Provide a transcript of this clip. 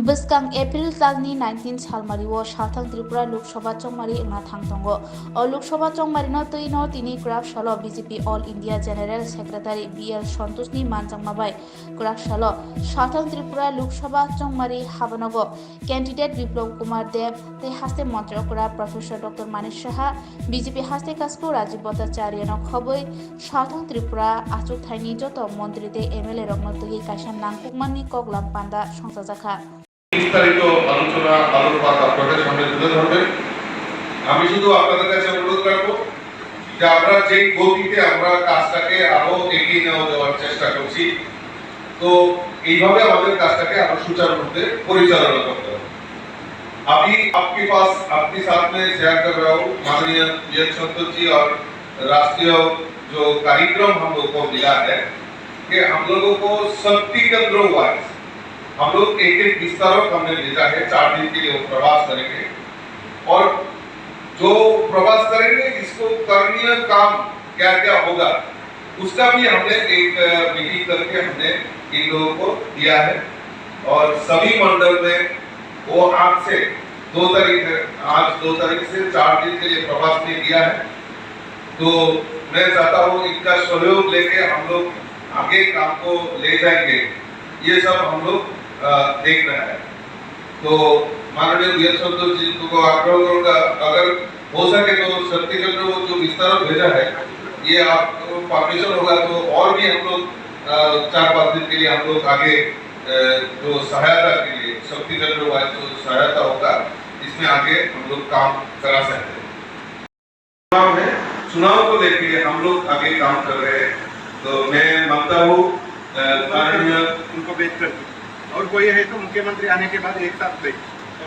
Beskang April talni 19 salmario Southern Tripura Lok Sabha chongmari na thangtongo o Lok Sabha chongmari no toino tini graph shalo BJP All India General Secretary BL Santoshni manjangmabai graph shalo Southern Tripura Lok Sabha chongmari habanogo candidate Biplab Kumar Dev te haste montrokura Professor Dr. Manish Saha BJP haste kaspo Rajiv Bhattacharya no khoboi Southern Tripura achuk thaini joto মন্ত্রী te MLA rokno tui kaisa nangkukmani koklam panda songsajakha বিস্তারিত আলোচনা আলোকপাত আপনাদের সামনে তুলে ধরবেন। আমি শুধু আপনাদের কাছে অনুরোধ রাখবো যে আমরা যে গতিতে আমরা কাজটাকে আরো এগিয়ে নেওয়ার চেষ্টা করছি, তো এইভাবে আমাদের কাজটাকে আরো সুচারুরূপে পরিচালনা করতে হবে। अभी आपके पास अपने साथ में शेयर कर रहा हूँ माननीय बीएल संतोष जी और राष्ट्रीय जो कार्यक्रम हम लोग को मिला है कि हम लोगों को शक्ति केंद्रों वाइज हम लोग एक विस्तारक हमने भेजा है 4 दिन के लिए वो प्रवास करेंगे और जो प्रवास करेंगे इसको करणीय काम क्या क्या होगा उसका भी हमने एक मीटिंग करके हमने इन लोगों को दिया है और सभी मंडल में वो आज से 2 तारीख से 4 दिन के लिए प्रवास में किया है। तो मैं चाहता हूँ इनका सहयोग लेके हम लोग आगे काम को ले जाएंगे, ये सब हम लोग देख रहा है। तो माननीय बीएल संतोष जी को आग्रह करूंगा अगर हो सके तो शक्ति केंद्र को जो विस्तार भेजा है ये आप परमिशन होगा तो और भी हम लोग 4-5 दिन के लिए हम लोग आगे जो सहायता के लिए शक्ति केंद्र वाइज जो सहायता होगा इसमें आगे हम लोग काम करा सकते हैं। चुनाव को लेके हम लोग आगे काम कर रहे हैं, तो मैं मानता हूँ उनको भेज कर और कोई है तो मुख्यमंत्री आने के बाद एक साथ भेज